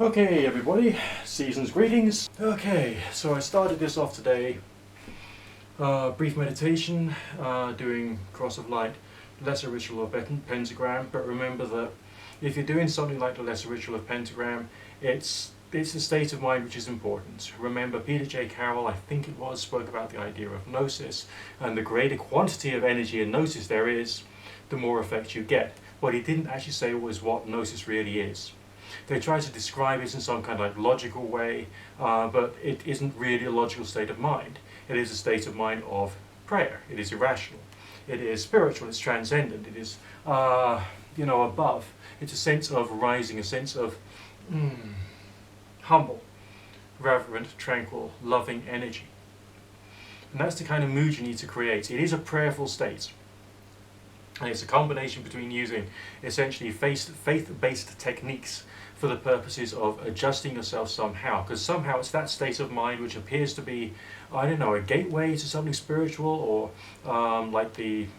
Okay, everybody, season's greetings. Okay, so I started this off today. Brief meditation, doing cross of light, lesser ritual of pentagram. But remember that if you're doing something like the lesser ritual of pentagram, it's the state of mind which is important. Remember, Peter J. Carroll, I think it was, spoke about the idea of gnosis, and the greater quantity of energy and gnosis there is, the more effect you get. What he didn't actually say was what gnosis really is. They try to describe it in some kind of like logical way, but it isn't really a logical state of mind. It is a state of mind of prayer. It is irrational. It is spiritual. It's transcendent. It is, above. It's a sense of rising, a sense of humble, reverent, tranquil, loving energy. And that's the kind of mood you need to create. It is a prayerful state. And it's a combination between using essentially faith-based techniques for the purposes of adjusting yourself somehow, because somehow it's that state of mind which appears to be, a gateway to something spiritual, or a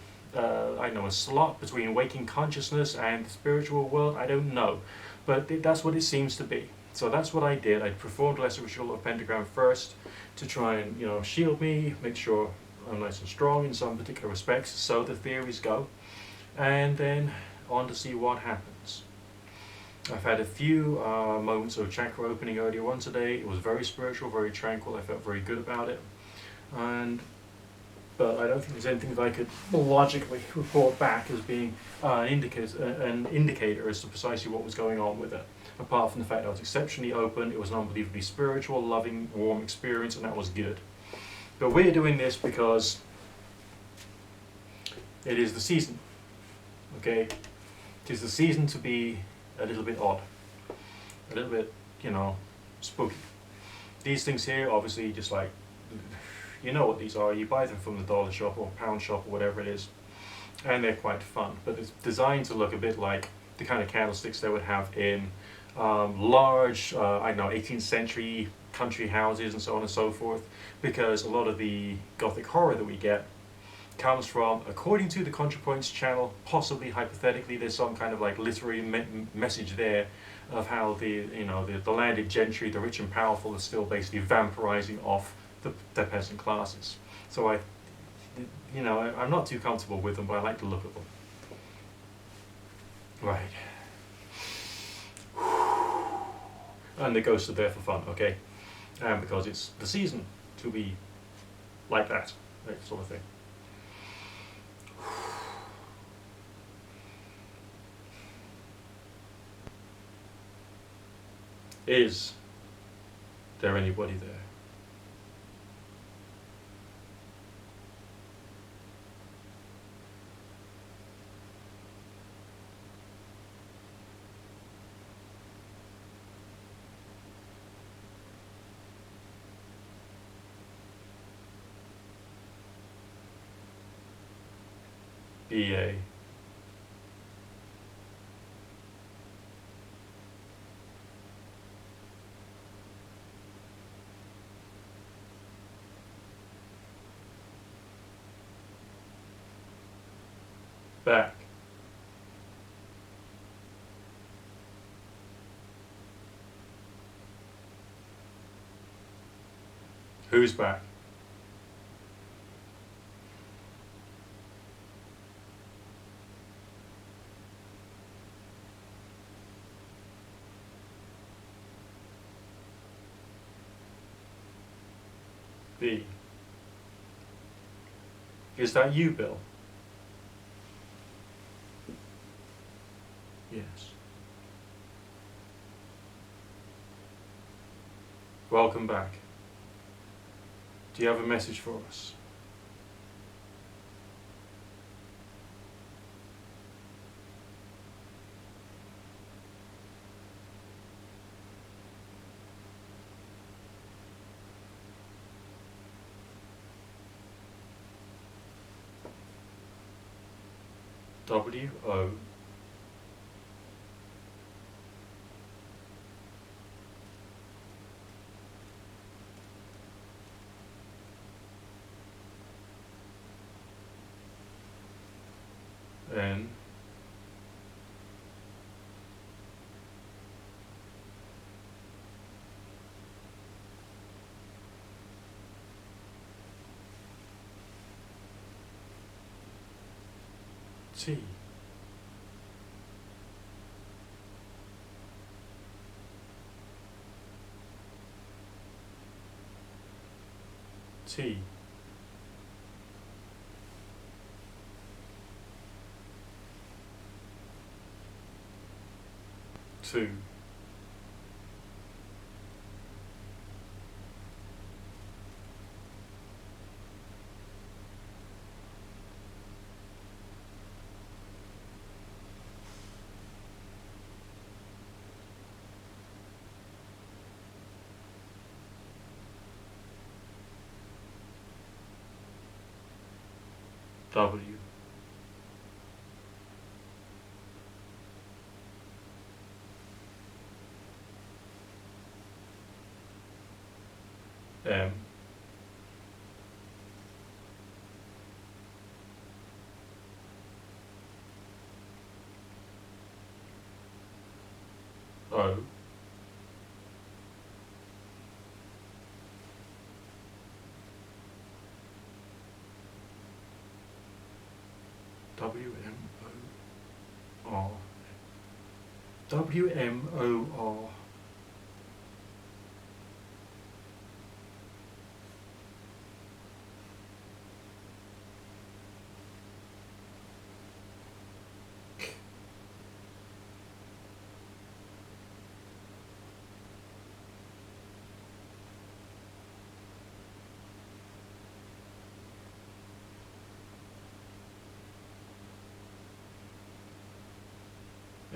slot between waking consciousness and the spiritual world. I don't know, but that's what it seems to be. So that's what I did. I performed lesser ritual of pentagram first to try and shield me, make sure I'm nice and strong in some particular respects, so the theories go, and then on to see what happens. I've had a few moments of chakra opening earlier on today. It was very spiritual, very tranquil. I felt very good about it, but I don't think there's anything that I could logically report back as being an indicator as to precisely what was going on with it, apart from the fact that I was exceptionally open. It was an unbelievably spiritual, loving, warm experience, and that was good. But we're doing this because it is the season, okay? It is the season to be a little bit odd, a little bit, spooky. These things here, obviously, just like, you know what these are. You buy them from the dollar shop or pound shop or whatever it is, and they're quite fun. But it's designed to look a bit like the kind of candlesticks they would have in large, 18th century country houses and so on and so forth, because a lot of the Gothic horror that we get comes from, according to the ContraPoints channel, possibly hypothetically, there's some kind of like literary message there of how the landed gentry, the rich and powerful, are still basically vampirizing off the peasant classes. So I'm not too comfortable with them, but I like the look of them. Right. And the ghosts are there for fun, okay? And because it's the season to be like that sort of thing. Is there anybody there? BA. Back. Who's back? B. Is that you, Bill? Yes. Welcome back. Do you have a message for us? W-O. N. T. T. Two. W. M. O. W M O R. W M O R.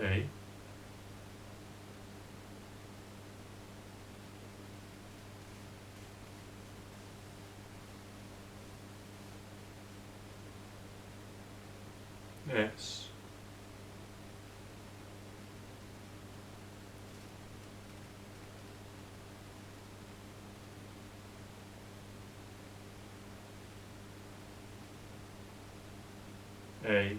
A. S. A.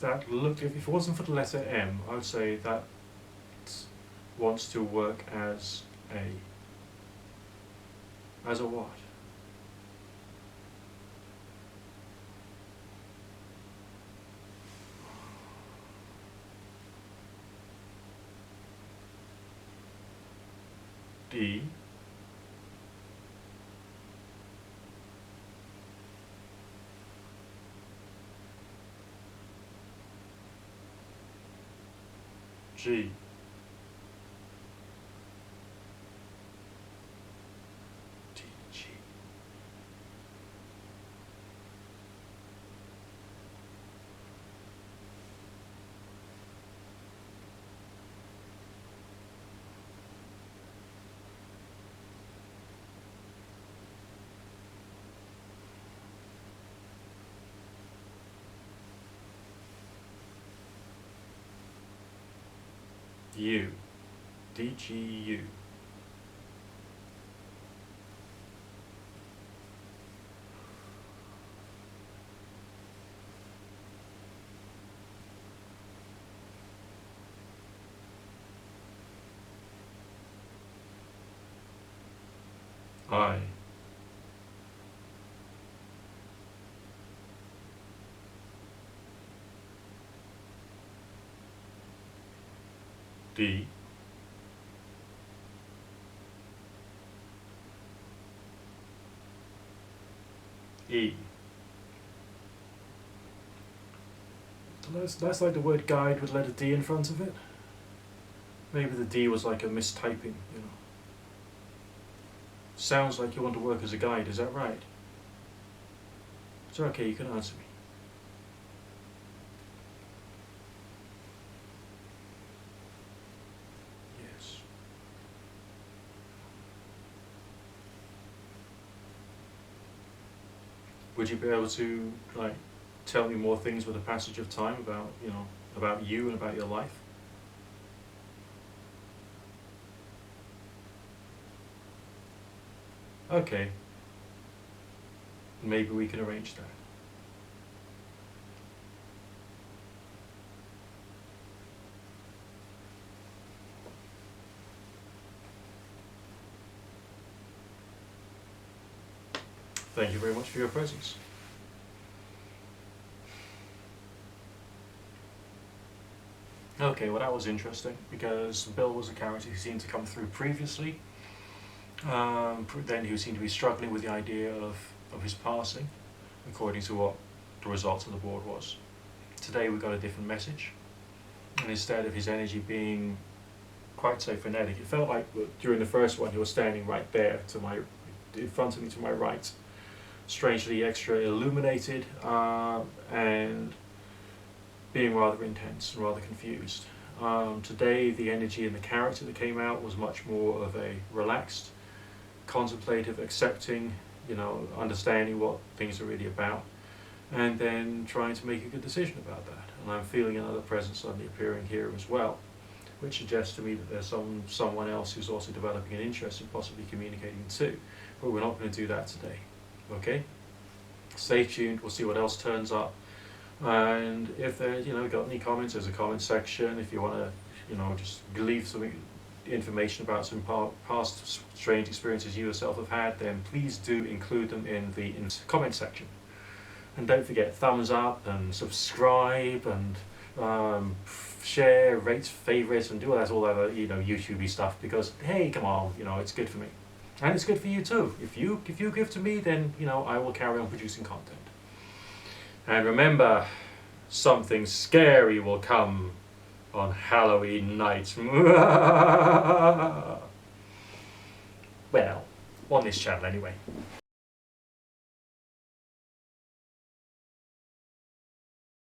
That look, if it wasn't for the letter M, I would say that wants to work as a what? D. G. D, G. U. D, G, U. I. D. E. That's like the word guide with letter D in front of it. Maybe the D was like a mistyping, you know. Sounds like you want to work as a guide, is that right? It's okay, you can answer me. Yes. Would you be able to, like, tell me more things with the passage of time about, you know, about you and about your life? Okay. Maybe we can arrange that. Thank you very much for your presence. Okay, well that was interesting because Bill was a character who seemed to come through previously. Then who seemed to be struggling with the idea of his passing, according to what the results of the board was. Today we got a different message, and instead of his energy being quite so frenetic, it felt like during the first one he was standing right there in front of me to my right, strangely extra illuminated, and being rather intense and rather confused. Today the energy and the character that came out was much more of a relaxed, contemplative, accepting, understanding what things are really about, and then trying to make a good decision about that. And I'm feeling another presence suddenly appearing here as well, which suggests to me that there's someone else who's also developing an interest in possibly communicating too. But we're not going to do that today. Okay? Stay tuned, we'll see what else turns up. And if there's, got any comments, there's a comment section. If you want to, just leave some information about some past strange experiences you yourself have had, then please do include them in the comment section. And don't forget, thumbs up and subscribe and share, rate, favourite, and do all that other YouTubey stuff, because hey, come on, it's good for me, and it's good for you too. If you give to me, then I will carry on producing content. And remember, something scary will come on Halloween night. Well, on this channel anyway.